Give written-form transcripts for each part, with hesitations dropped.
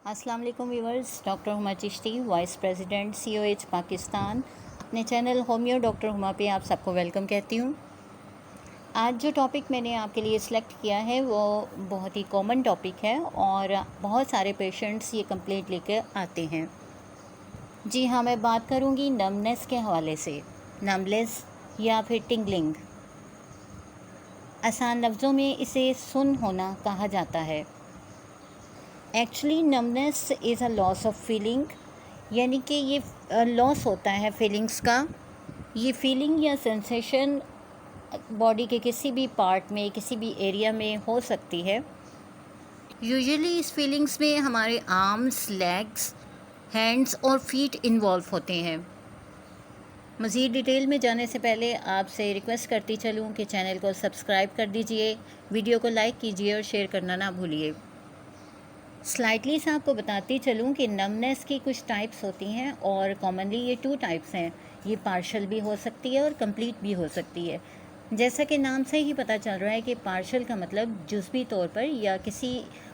अस्सलाम वालेकुम viewers. Doctor Huma Chishti, vice president COH Pakistan, अपने चैनल होमियो डॉक्टर हुमा पे आप सबको वेलकम कहती हूँ। आज जो टॉपिक मैंने आपके लिए सिलेक्ट किया है वो बहुत ही कॉमन टॉपिक है और बहुत सारे पेशेंट्स ये कंप्लेंट लेकर आते हैं। जी हाँ, मैं बात करूँगी नमनेस के हवाले से। नमलेस या फिर टिंगलिंग, आसान लफ्ज़ों में इसे सुन होना कहा जाता है। Actually numbness is a loss of feeling, यानी कि ये लॉस होता है फीलिंग्स का। ये फीलिंग या सेंसेशन बॉडी के किसी भी पार्ट में, किसी भी एरिया में हो सकती है। यूजुअली इस फीलिंग्स में हमारे आर्म्स, लेग्स, हैंड्स और फीट इन्वॉल्व होते हैं। मज़ीद डिटेल में जाने से पहले आपसे रिक्वेस्ट करती चलूँ कि चैनल को सब्सक्राइब कर दीजिए, वीडियो को लाइक कीजिए और शेयर करना ना भूलिए। स्लाइटली से आपको बताती चलूँ कि नमनेस की कुछ टाइप्स होती हैं और कॉमनली ये 2 टाइप्स हैं। ये पार्शल भी हो सकती है और कंप्लीट भी हो सकती है। जैसा कि नाम से ही पता चल रहा है कि पार्शल का मतलब जुज़वी तौर पर या किसी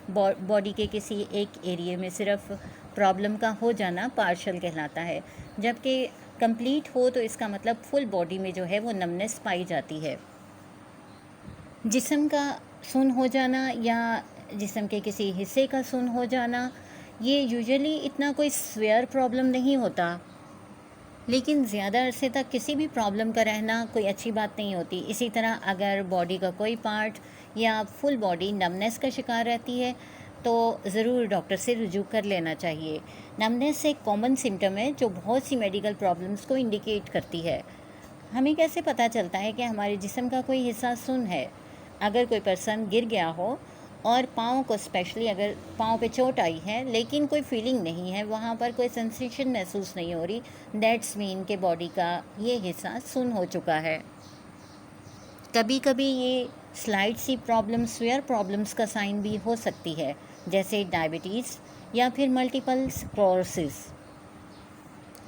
बॉडी के किसी एक एरिया में सिर्फ प्रॉब्लम का हो जाना पार्शल कहलाता है, जबकि कंप्लीट हो तो इसका मतलब फुल बॉडी में जो है वो नमनेस पाई जाती है। जिस्म का सुन्न हो जाना या जिस्म के किसी हिस्से का सुन्न हो जाना, ये यूजुअली इतना कोई सीवियर प्रॉब्लम नहीं होता, लेकिन ज़्यादा अरसे तक किसी भी प्रॉब्लम का रहना कोई अच्छी बात नहीं होती। इसी तरह अगर बॉडी का कोई पार्ट या फुल बॉडी नमनेस का शिकार रहती है तो ज़रूर डॉक्टर से रुजू कर लेना चाहिए। नमनेस एक कॉमन सिम्टम है जो बहुत सी मेडिकल प्रॉब्लम्स को इंडिकेट करती है। हमें कैसे पता चलता है कि हमारे जिस्म का कोई हिस्सा सुन्न है? अगर कोई पर्सन गिर गया हो और पाँव को, स्पेशली अगर पाँव पे चोट आई है लेकिन कोई फीलिंग नहीं है, वहाँ पर कोई सेंसेशन महसूस नहीं हो रही, दैट्स मीन के बॉडी का ये हिस्सा सुन्न हो चुका है। कभी कभी ये स्लाइड सी प्रॉब्लम सीवियर प्रॉब्लम्स का साइन भी हो सकती है, जैसे डायबिटीज़ या फिर मल्टीपल स्क्लेरोसिस।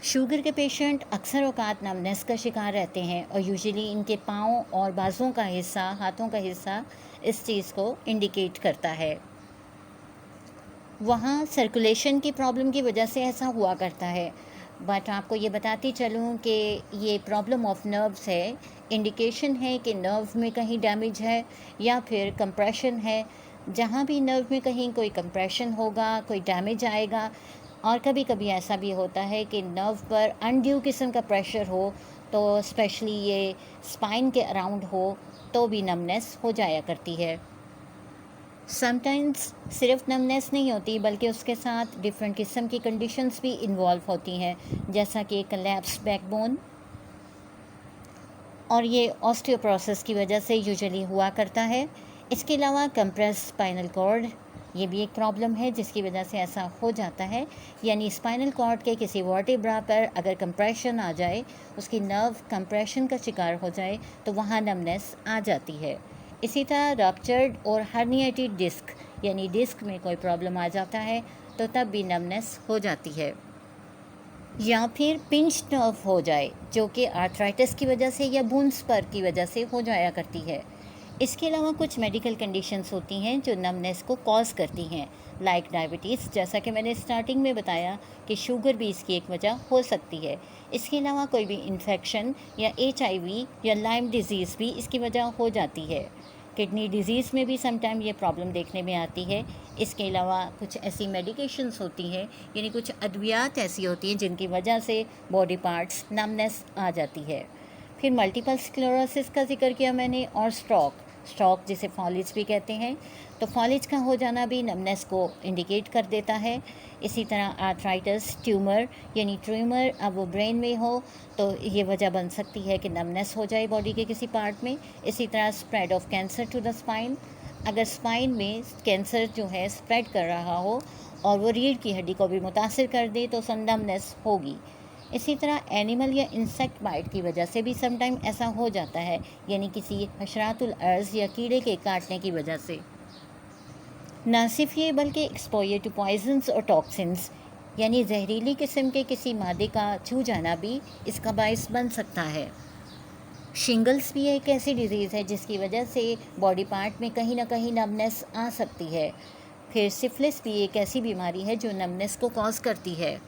शुगर के पेशेंट अक्सर औकात नमनेस का शिकार रहते हैं और यूजुअली इनके पाँव और बाजुओं का हिस्सा, हाथों का हिस्सा इस चीज़ को इंडिकेट करता है। वहाँ सर्कुलेशन की प्रॉब्लम की वजह से ऐसा हुआ करता है, बट आपको ये बताती चलूँ कि ये प्रॉब्लम ऑफ नर्व्स है। इंडिकेशन है कि नर्व में कहीं डैमेज है या फिर कंप्रेशन है। जहाँ भी नर्व में कहीं कोई कंप्रेशन होगा, कोई डैमेज आएगा। और कभी कभी ऐसा भी होता है कि नर्व पर अनड्यू किस्म का प्रेशर हो, तो स्पेशली ये स्पाइन के अराउंड हो तो भी नमनेस हो जाया करती है। समटाइम्स सिर्फ नमनेस नहीं होती बल्कि उसके साथ डिफरेंट किस्म की कंडीशंस भी इन्वॉल्व होती हैं, जैसा कि कोलैप्स बैकबोन, और ये ऑस्टियोपोरोसिस की वजह से यूजुअली हुआ करता है। इसके अलावा कंप्रेस स्पाइनल कॉर्ड, ये भी एक प्रॉब्लम है जिसकी वजह से ऐसा हो जाता है, यानी स्पाइनल कॉर्ड के किसी वर्टेब्रा पर अगर कंप्रेशन आ जाए, उसकी नर्व कंप्रेशन का शिकार हो जाए तो वहाँ नमनेस आ जाती है। इसी तरह रप्चर्ड और हर्निएटेड डिस्क, यानी डिस्क में कोई प्रॉब्लम आ जाता है तो तब भी नमनेस हो जाती है। या फिर पिंच नर्व हो जाए, जो कि आर्थराइटिस की वजह से या बून स्पर की वजह से हो जाया करती है। इसके अलावा कुछ मेडिकल कंडीशंस होती हैं जो नमनेस को कॉज करती हैं, लाइक डायबिटीज़, जैसा कि मैंने स्टार्टिंग में बताया कि शुगर भी इसकी एक वजह हो सकती है। इसके अलावा कोई भी इन्फेक्शन या HIV या लाइम डिज़ीज़ भी इसकी वजह हो जाती है। किडनी डिज़ीज़ में भी समटाइम ये प्रॉब्लम देखने में आती है। इसके अलावा कुछ ऐसी मेडिकेशंस होती हैं, यानी कुछ अद्वियात ऐसी होती हैं जिनकी वजह से बॉडी पार्ट्स नमनेस आ जाती है। फिर मल्टीपल स्क्लेरोसिस का जिक्र किया मैंने, और स्ट्रोक जिसे फॉलिज भी कहते हैं, तो फॉलिज का हो जाना भी नमनेस को इंडिकेट कर देता है। इसी तरह आर्थराइटिस, ट्यूमर, यानी ट्यूमर अब वो ब्रेन में हो तो ये वजह बन सकती है कि नमनेस हो जाए बॉडी के किसी पार्ट में। इसी तरह spread of cancer to the spine, अगर स्पाइन में कैंसर जो है स्प्रेड कर रहा हो और वो रीढ़ की हड्डी को भी मुतासिर कर दे तो नमनेस होगी। इसी तरह एनिमल या इंसेक्ट बाइट की वजह से भी समटाइम ऐसा हो जाता है, यानी किसी हशरातुल अर्ज़ या कीड़े के काटने की वजह से। ना सिर्फ ये बल्कि एक्सपोजर टू पॉइजन्स और टॉक्सिन्स, यानी जहरीली किस्म के किसी मादे का छू जाना भी इसका बायस बन सकता है। शिंगल्स भी एक ऐसी डिज़ीज़ है जिसकी वजह से बॉडी पार्ट में कहीं ना कहीं नमनेस आ सकती है। फिर सिफिलिस भी एक ऐसी बीमारी है जो नमनेस को कॉज करती है।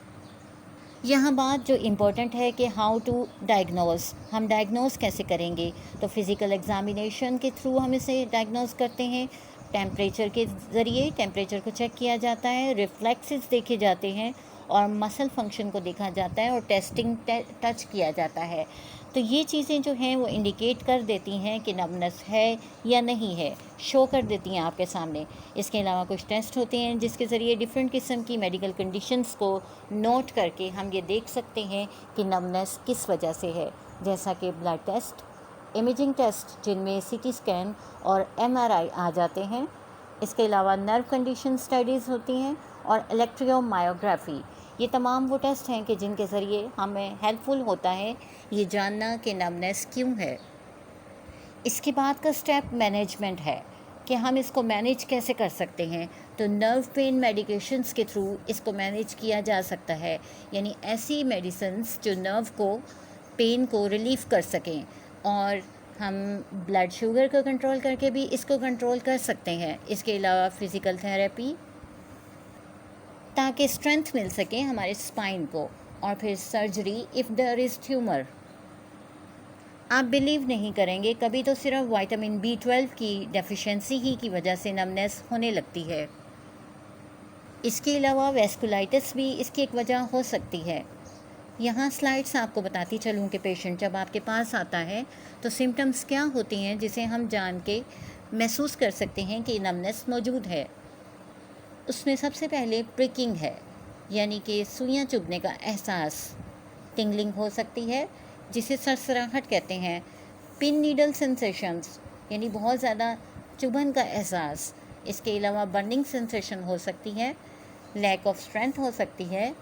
यहाँ बात जो इम्पोर्टेंट है कि हाउ टू डायग्नोज, हम डायग्नोज कैसे करेंगे। तो फिज़िकल एग्जामिनेशन के थ्रू हम इसे डायग्नोज करते हैं। टेम्परेचर के ज़रिए टेम्परेचर को चेक किया जाता है, रिफ्लेक्सेस देखे जाते हैं और मसल फंक्शन को देखा जाता है और टेस्टिंग टच किया जाता है। तो ये चीज़ें जो हैं वो इंडिकेट कर देती हैं कि नमनेस है या नहीं है, शो कर देती हैं आपके सामने। इसके अलावा कुछ टेस्ट होते हैं जिसके ज़रिए डिफरेंट किस्म की मेडिकल कंडीशंस को नोट करके हम ये देख सकते हैं कि नमनेस किस वजह से है, जैसा कि ब्लड टेस्ट, इमेजिंग टेस्ट जिनमें सीटी स्कैन और एमआरआई आ जाते हैं। इसके अलावा नर्व कंडीशन स्टडीज़ होती हैं और इलेक्ट्रोमायोग्राफी। ये तमाम वो टेस्ट हैं कि जिनके ज़रिए हमें हेल्पफुल होता है ये जानना कि नमनेस क्यों है। इसके बाद का स्टेप मैनेजमेंट है कि हम इसको मैनेज कैसे कर सकते हैं। तो नर्व पेन मेडिकेशंस के थ्रू इसको मैनेज किया जा सकता है, यानी ऐसी मेडिसिन्स जो नर्व को पेन को रिलीफ़ कर सकें। और हम ब्लड शुगर को कंट्रोल करके भी इसको कंट्रोल कर सकते हैं। इसके अलावा फ़िज़िकल थेरेपी ताकि स्ट्रेंथ मिल सके हमारे स्पाइन को, और फिर surgery if there is tumour. आप बिलीव नहीं करेंगे, कभी तो सिर्फ विटामिन B12 की डेफिशिएंसी ही की वजह से नमनेस होने लगती है। इसके अलावा वेस्कुलाइटिस भी इसकी एक वजह हो सकती है। यहाँ स्लाइड्स आपको बताती चलूँ कि पेशेंट जब आपके पास आता है तो सिम्टम्स क्या होती हैं जिसे हम जान के महसूस कर सकते हैं कि नमनेस मौजूद है। उसमें सबसे पहले प्रिकिंग है, यानी कि सुइयाँ चुभने का एहसास। टिंगलिंग हो सकती है जिसे सरसराहट कहते हैं। पिन नीडल सेंसेशंस, यानी बहुत ज़्यादा चुभन का एहसास। इसके अलावा बर्निंग सेंसेशन हो सकती है। लैक ऑफ स्ट्रेंथ हो सकती है,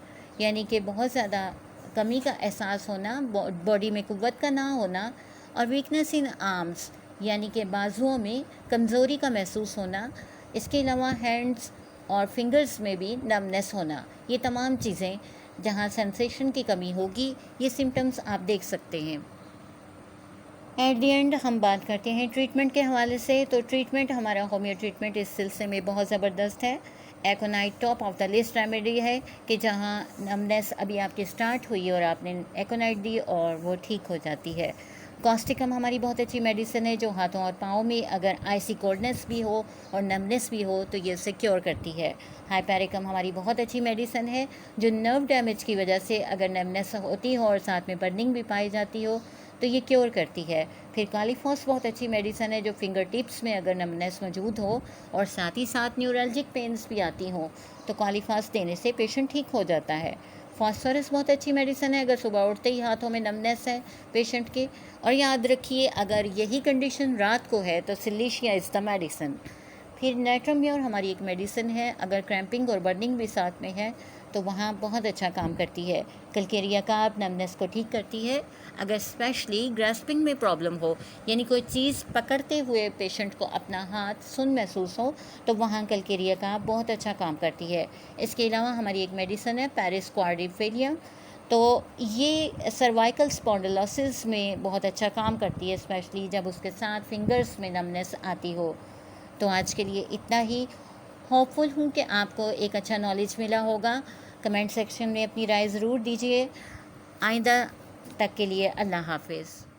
यानी कि बहुत ज़्यादा कमी का एहसास होना, बॉडी में कुव्वत का ना होना। और वीकनेस इन आर्म्स, यानी कि बाजुओं में कमज़ोरी का महसूस होना। इसके अलावा हैंड्स और फिंगर्स में भी नमनेस होना। ये तमाम चीज़ें जहाँ सेंसेशन की कमी होगी, ये सिम्टम्स आप देख सकते हैं। एट द एंड हम बात करते हैं ट्रीटमेंट के हवाले से। तो ट्रीटमेंट, हमारा होम्यो ट्रीटमेंट इस सिलसिले में बहुत ज़बरदस्त है। Aconite top of the list remedy है कि जहाँ नमनेस अभी आपकी स्टार्ट हुई और आपने एकोनाइट दी और वो ठीक हो जाती है। कॉस्टिकम हमारी बहुत अच्छी मेडिसिन है जो हाथों और पाँव में अगर आइसी कोल्डनेस भी हो और नमनेस भी हो तो ये उसे क्योर करती है। हाइपेरिकम हमारी बहुत अच्छी मेडिसिन है जो नर्व डैमेज की वजह से अगर नमनेस होती हो और साथ में बर्निंग भी पाई जाती हो तो ये क्योर करती है। फिर कालीफॉस बहुत अच्छी मेडिसिन है जो फिंगर टिप्स में अगर नमनेस मौजूद हो और साथ ही साथ न्यूरल्जिक पेन्स भी आती हों तो कालीफॉस देने से पेशेंट ठीक हो जाता है। फॉस्फोरस बहुत अच्छी मेडिसिन है अगर सुबह उठते ही हाथों में नमनेस है पेशेंट के। और याद रखिए, अगर यही कंडीशन रात को है तो सिलिशिया इज़ द मेडिसिन। फिर नाइट्रोम्योर हमारी एक मेडिसिन है, अगर क्रैम्पिंग और बर्निंग भी साथ में है तो वहाँ बहुत अच्छा काम करती है। कलकेरिया कार्ब नमनेस को ठीक करती है। अगर स्पेशली ग्रास्पिंग में प्रॉब्लम हो, यानी कोई चीज़ पकड़ते हुए पेशेंट को अपना हाथ सुन महसूस हो, तो वहाँ कलकेरिया कार्ब बहुत अच्छा काम करती है। इसके अलावा हमारी एक मेडिसिन है पेरिस क्वाड्रिफेलिया, तो ये सर्वाइकल स्पॉन्डिलोसिस में बहुत अच्छा काम करती है, स्पेशली जब उसके साथ फिंगर्स में नमनेस आती हो। तो आज के लिए इतना ही। होपफुल हूँ कि आपको एक अच्छा नॉलेज मिला होगा। कमेंट सेक्शन में अपनी राय ज़रूर दीजिए। आइंदा तक के लिए अल्लाह हाफ़िज़।